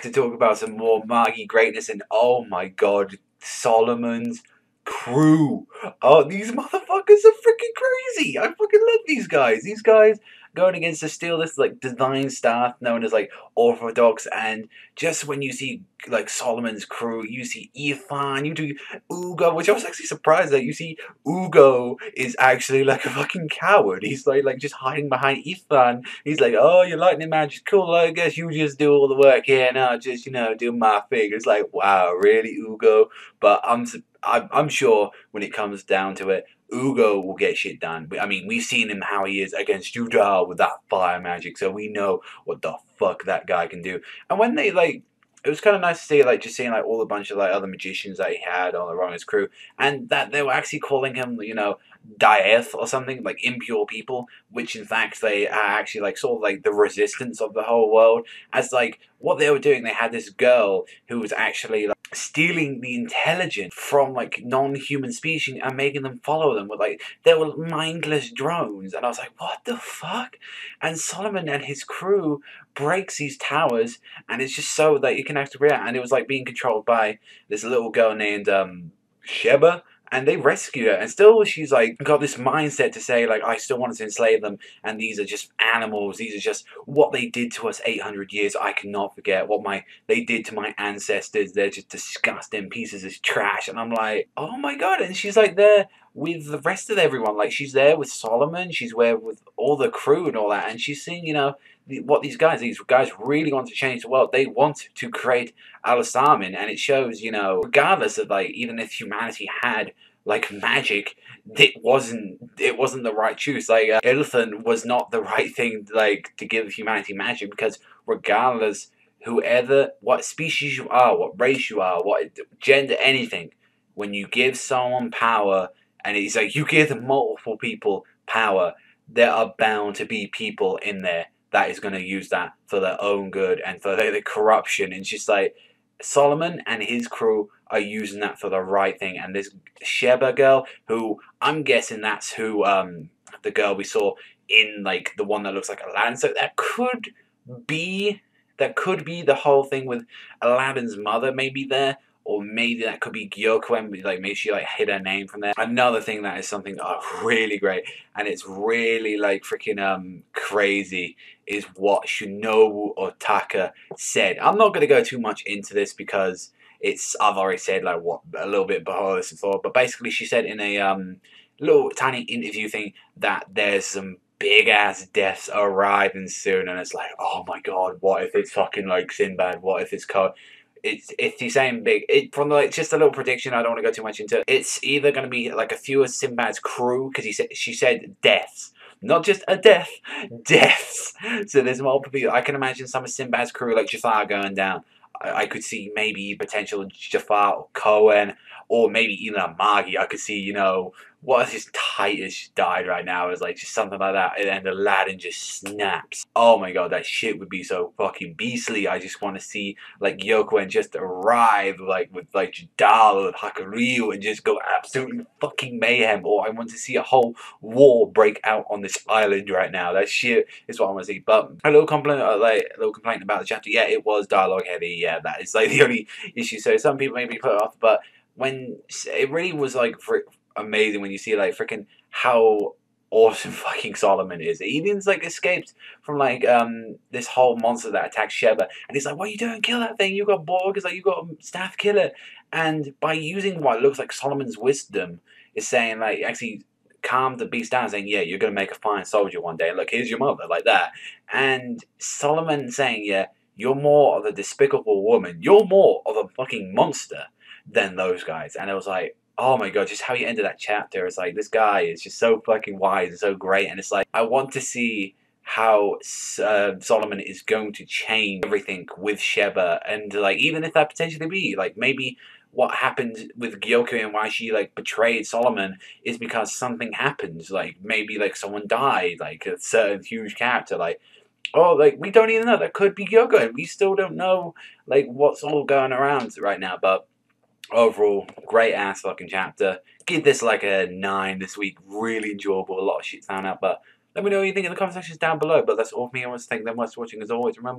back to talk about some more Magi greatness, and oh my god, Solomon's crew. Oh, these motherfuckers are freaking crazy. I fucking love these guys. These guys going against the steel, this like design staff known as like Orthodox, and just when you see like Solomon's crew, you see Ethan, you do Ugo, which I was actually surprised that you see Ugo is actually like a fucking coward. He's like just hiding behind Ethan. He's like, oh, your lightning magic, cool. I guess you just do all the work here, and I'll just do my thing. It's like, wow, really, Ugo? But I'm sure when it comes down to it, Ugo will get shit done. I mean, we've seen him how he is against Judah with that fire magic, so we know what the fuck that guy can do. And when they like, it was kind of nice to see just seeing like all a bunch of like other magicians that he had on his crew, and that they were actually calling him, Dieth or something, like impure people, which in fact they are actually like sort of like the resistance of the whole world. As like what they were doing, they had this girl who was actually like stealing the intelligence from like non-human species and making them follow them with like they were mindless drones. And I was like, what the fuck? And Solomon and his crew breaks these towers, and it's just so that you can actually react. And it was like being controlled by this little girl named Sheba. And they rescue her, and still she's like got this mindset to say like, I still wanted to enslave them, and these are just animals. These are just what they did to us 800 years. I cannot forget what they did to my ancestors. They're just disgusting pieces of trash. And I'm like, oh my god. And she's like there with the rest of everyone. Like she's there with Solomon. She's there with all the crew and all that. And she's seeing, what these guys really want to change the world. They want to create Al-Asamin, and it shows, regardless of like, even if humanity had like magic, it wasn't the right choice. Like Ilthan was not the right thing like to give humanity magic, because regardless, whoever, what species you are, what race you are, what gender, anything, when you give someone power, and it's like you give multiple people power, there are bound to be people in there that is going to use that for their own good and for the corruption. And it's just like Solomon and his crew are using that for the right thing. And this Sheba girl, who I'm guessing that's who the girl we saw in like the one that looks like Aladdin. So that could be the whole thing with Aladdin's mother maybe there. Or maybe that could be Gyokwen, like maybe she like hid her name from there. Another thing that is something really great, and it's really like freaking crazy, is what Shinobu Otaka said. I'm not gonna go too much into this because I've already said like what a little bit below this and thought, but basically she said in a little tiny interview thing that there's some big ass deaths arriving soon, and it's like, oh my god, what if it's fucking like Sinbad? What if it's it's the same big. From like just a little prediction. I don't want to go too much into it. It's either going to be like a few of Sinbad's crew, because she said deaths, not just a death, deaths. So there's multiple people. I can imagine some of Sinbad's crew like Jafar going down. I could see maybe potential Jafar or Cohen, or maybe even a Magi. I could see, what if his Titus died right now? It's like just something like that, and Aladdin just snaps. Oh my god, that shit would be so fucking beastly. I just want to see like Yoko and just arrive like with like Jadal and Hakuryu and just go absolutely fucking mayhem. Or I want to see a whole war break out on this island right now. That shit is what I want to see. But a little complaint about the chapter. Yeah, it was dialogue heavy. Yeah, that is like the only issue. So some people maybe put it off, but when it really was like amazing when you see like freaking how awesome fucking Solomon is. He even like escaped from like this whole monster that attacked Sheba, and he's like, what are you doing? Kill that thing. You got Borg. It's like, you got staff, kill it. And by using what looks like Solomon's wisdom, is saying like actually calmed the beast down, saying, yeah, you're gonna make a fine soldier one day. Look, here's your mother, like that. And Solomon saying, yeah, you're more of a despicable woman. You're more of a fucking monster than those guys. And it was like, oh my god, just how you ended that chapter. It's like, this guy is just so fucking wise and so great. And it's like, I want to see how Solomon is going to change everything with Sheba. And like, even if that potentially be like, maybe what happened with Gyoko and why she like betrayed Solomon is because something happened. Like maybe like someone died, like a certain huge character, like, oh, like, we don't even know. That could be Gyoko, and we still don't know like what's all going around right now. But overall, great ass fucking chapter. Give this like a 9 this week. Really enjoyable. A lot of shit found out. But let me know what you think in the comment sections down below. But that's all for me. I want to thank them much for watching. As always, remember,